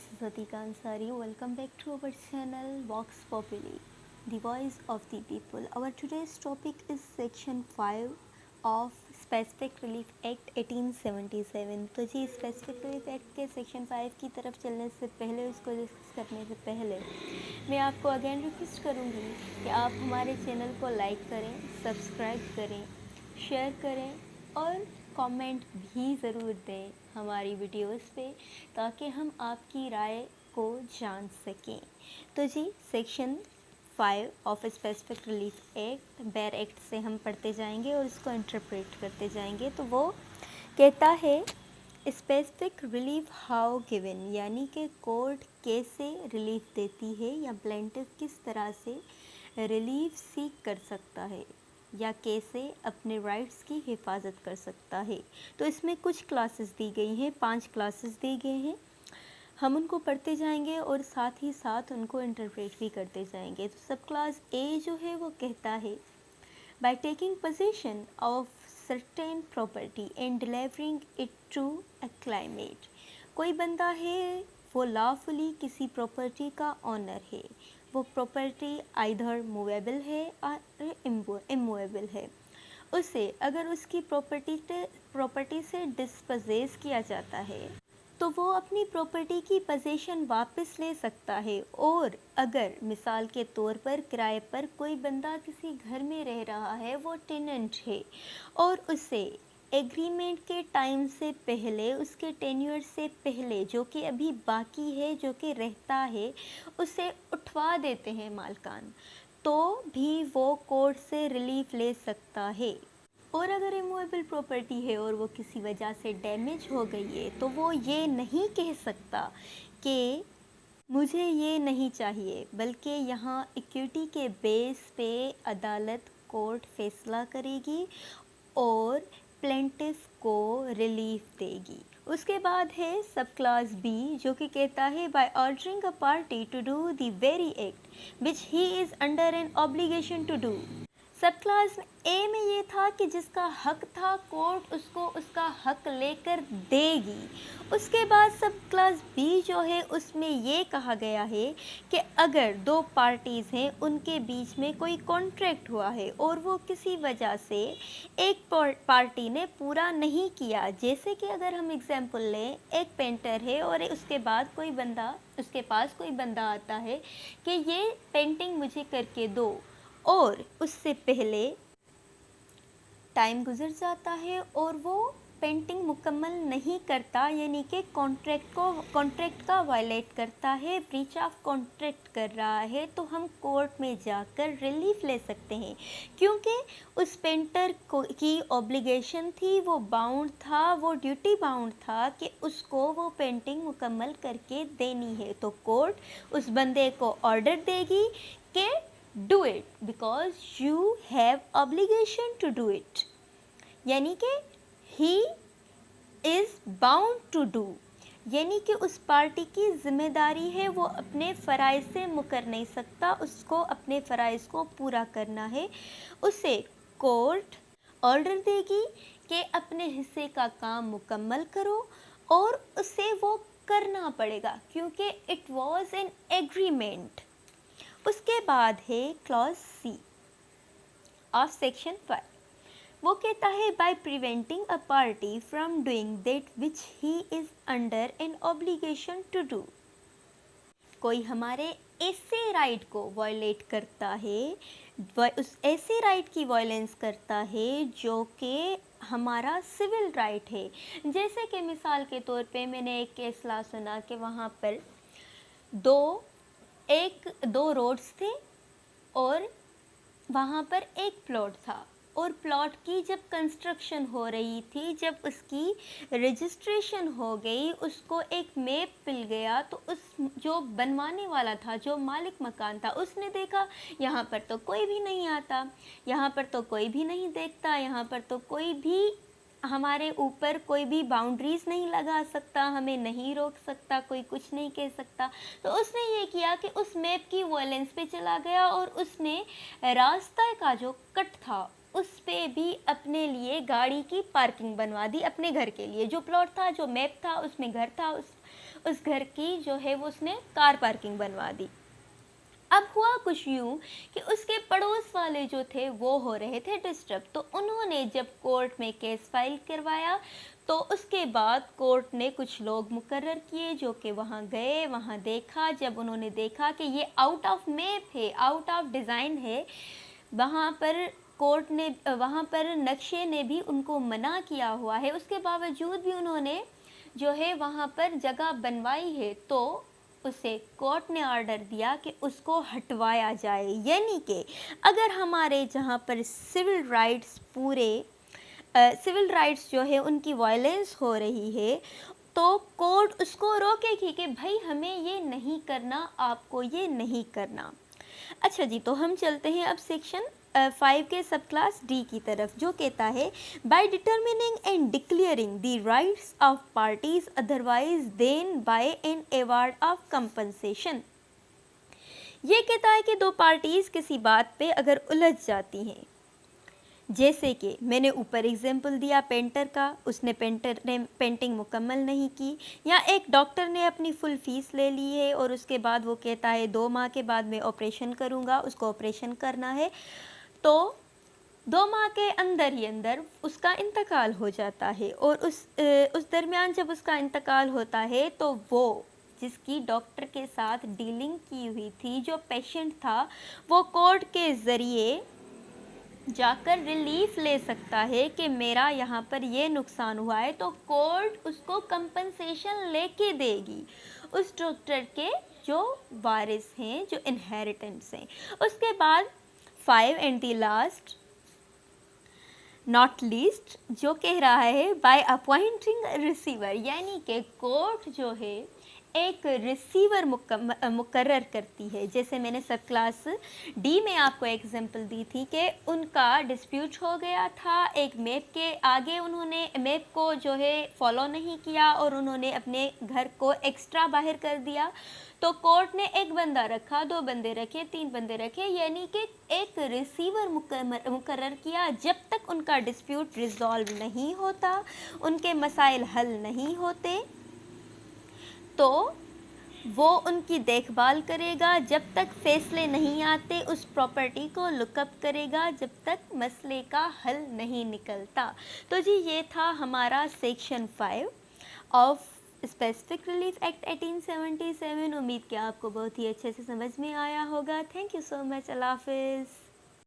this is Atika Ansari. Welcome back to our channel Vox Populi, the voice of the people. Our today's topic is Section 5 of Specific Relief Act 1877. तो जी specific relief act के section 5 की तरफ चलने से पहले, उसको discuss करने से पहले मैं आपको अगेन रिक्वेस्ट करूँगी कि आप हमारे चैनल को लाइक करें, सब्सक्राइब करें, शेयर करें और कमेंट भी ज़रूर दें हमारी वीडियोस पे, ताकि हम आपकी राय को जान सकें। तो जी section 5 of specific relief act bare act से हम पढ़ते जाएंगे और इसको इंटरप्रेट करते जाएंगे। तो वो कहता है स्पेसिफिक रिलीफ हाउ गिवन, यानी कि कोर्ट कैसे रिलीफ देती है या प्लेंटिफ किस तरह से रिलीफ सीख कर सकता है या कैसे अपने राइट्स की हिफाजत कर सकता है। तो इसमें कुछ क्लासेस दी गई हैं, 5 क्लासेस दी गए हैं। हम उनको पढ़ते जाएंगे और साथ ही साथ उनको इंटरप्रेट भी करते जाएंगे। तो सब क्लास ए जो है वो कहता है by taking position of certain property and delivering it to a climate. कोई बंदा है वो लॉफुली किसी प्रॉपर्टी का ऑनर है, वो प्रॉपर्टी आइदर मूवेबल है और इमूवेबल है। उसे अगर उसकी प्रॉपर्टी से डिस्पोजेस किया जाता है तो वो अपनी प्रॉपर्टी की पोजीशन वापस ले सकता है। और अगर मिसाल के तौर पर किराए पर कोई बंदा किसी घर में रह रहा है, वो टेनेंट है और उसे एग्रीमेंट के टाइम से पहले, उसके टेन्योर से पहले जो कि अभी बाकी है, जो कि रहता है, उसे उठवा देते हैं मालकान, तो भी वो कोर्ट से रिलीफ ले सकता है। और अगर इमूवेबल प्रॉपर्टी है और वो किसी वजह से डैमेज हो गई है, तो वो ये नहीं कह सकता कि मुझे ये नहीं चाहिए, बल्कि यहाँ इक्विटी के बेस पे अदालत कोर्ट फैसला करेगी और प्लेंटिफ को रिलीफ देगी। उसके बाद है सब क्लास बी, जो कि कहता है by ordering a party to do the very act which he is under an obligation to do. Sub class A में ये था कि जिसका हक था, कोर्ट उसको उसका हक लेकर देगी। उसके बाद सब क्लास बी जो है उसमें ये कहा गया है कि अगर 2 पार्टीज़ हैं, उनके बीच में कोई कॉन्ट्रैक्ट हुआ है और वो किसी वजह से एक पार्टी ने पूरा नहीं किया, जैसे कि अगर हम एग्जांपल लें, एक पेंटर है और उसके बाद कोई बंदा, उसके पास कोई बंदा आता है कि ये पेंटिंग मुझे करके दो, और उससे पहले टाइम गुजर जाता है और वो पेंटिंग मुकम्मल नहीं करता, यानी कि कॉन्ट्रैक्ट का वायलेट करता है, ब्रीच ऑफ कॉन्ट्रैक्ट कर रहा है, तो हम कोर्ट में जाकर रिलीफ ले सकते हैं, क्योंकि उस पेंटर की ऑब्लिगेशन थी, वो बाउंड था, वो ड्यूटी बाउंड था कि उसको वो पेंटिंग मुकम्मल करके देनी है। तो कोर्ट उस बंदे को ऑर्डर देगी कि do it because you have obligation to do it, यानी कि he is bound to do, यानी कि उस पार्टी की जिम्मेदारी है, वो अपने फ़राइज़ से मुकर नहीं सकता, उसको अपने फ़राइज़ को पूरा करना है। उसे कोर्ट ऑर्डर देगी कि अपने हिस्से का काम मुकम्मल करो, और उसे वो करना पड़ेगा क्योंकि इट वॉज एन एग्रीमेंट। उसके बाद है क्लॉज सी ऑफ सेक्शन 5। वो कहता है by preventing a party from doing that which he is under an obligation to do. कोई हमारे ऐसे राइट को वायलेट करता है, उस ऐसे राइट की वायलेंस करता है जो कि हमारा सिविल राइट है। जैसे कि मिसाल के तौर पे मैंने एक केस ला सुना कि वहाँ पर दो रोड्स थे और वहाँ पर एक प्लॉट था, और प्लॉट की जब कंस्ट्रक्शन हो रही थी, जब उसकी रजिस्ट्रेशन हो गई, उसको एक मैप मिल गया, तो उस जो बनवाने वाला था, जो मालिक मकान था, उसने देखा यहाँ पर तो कोई भी नहीं आता, यहाँ पर तो कोई भी नहीं देखता, यहाँ पर तो कोई भी हमारे ऊपर कोई भी बाउंड्रीज़ नहीं लगा सकता, हमें नहीं रोक सकता, कोई कुछ नहीं कह सकता। तो उसने ये किया कि उस मैप की वायलेंस पे चला गया और उसने रास्ता का जो कट था उस पे भी अपने लिए गाड़ी की पार्किंग बनवा दी, अपने घर के लिए। जो प्लॉट था, जो मैप था, उसमें घर था, उस घर की जो है वो उसने कार पार्किंग बनवा दी। अब हुआ कुछ यूँ कि उसके पड़ोस वाले जो थे वो हो रहे थे डिस्टर्ब, तो उन्होंने जब कोर्ट में केस फाइल करवाया तो उसके बाद कोर्ट ने कुछ लोग मुकर्रर किए जो कि वहाँ गए, वहाँ देखा। जब उन्होंने देखा कि ये आउट ऑफ मैप है, आउट ऑफ डिज़ाइन है, वहाँ पर कोर्ट ने वहाँ पर नक्शे ने भी उनको मना किया हुआ है, उसके बावजूद भी उन्होंने जो है वहाँ पर जगह बनवाई है, तो उसे कोर्ट ने ऑर्डर दिया कि उसको हटवाया जाए। यानी कि अगर हमारे जहाँ पर सिविल राइट्स जो है उनकी वायलेंस हो रही है, तो कोर्ट उसको रोकेगी कि भाई हमें ये नहीं करना, आपको ये नहीं करना। अच्छा जी, तो हम चलते हैं अब सेक्शन 5 के सब क्लास डी की तरफ, जो कहता है by determining and declaring the rights of parties otherwise than by an award of compensation. ये कहता है कि दो पार्टीज किसी बात पे अगर उलझ जाती हैं, जैसे कि मैंने ऊपर एग्जाम्पल दिया पेंटर का, पेंटर ने पेंटिंग मुकम्मल नहीं की, या एक डॉक्टर ने अपनी फुल फीस ले ली है और उसके बाद वो कहता है 2 माह के बाद मैं ऑपरेशन करूँगा, उसको ऑपरेशन करना है, तो 2 माह के अंदर ही अंदर उसका इंतकाल हो जाता है। और उस दरमियान जब उसका इंतकाल होता है तो वो जिसकी डॉक्टर के साथ डीलिंग की हुई थी, जो पेशेंट था, वो कोर्ट के ज़रिए जाकर रिलीफ ले सकता है कि मेरा यहाँ पर ये नुकसान हुआ है, तो कोर्ट उसको कंपनसेशन लेके देगी उस डॉक्टर के जो वारिस हैं, जो इनहेरिटेंट्स हैं। उसके बाद 5 and the last not least जो कह रहा है बाय अपॉइंटिंग रिसीवर, यानी कि कोर्ट जो है एक रिसीवर मुकर्रर करती है। जैसे मैंने सब क्लास डी में आपको एग्जांपल दी थी कि उनका डिस्प्यूट हो गया था, एक मैप के आगे उन्होंने मैप को जो है फॉलो नहीं किया और उन्होंने अपने घर को एक्स्ट्रा बाहर कर दिया, तो कोर्ट ने एक बंदा रखा, 2 बंदे रखे, 3 बंदे रखे, यानी कि एक रिसीवर मुकर्रर किया। जब तक उनका डिस्प्यूट रिजॉल्व नहीं होता, उनके मसाइल हल नहीं होते, तो वो उनकी देखभाल करेगा। जब तक फैसले नहीं आते उस प्रॉपर्टी को लुकअप करेगा, जब तक मसले का हल नहीं निकलता। तो जी ये था हमारा section 5 of specific relief act 1877। उम्मीद कि आपको बहुत ही अच्छे से समझ में आया होगा। Thank you so much. अल्लाह हाफिज़।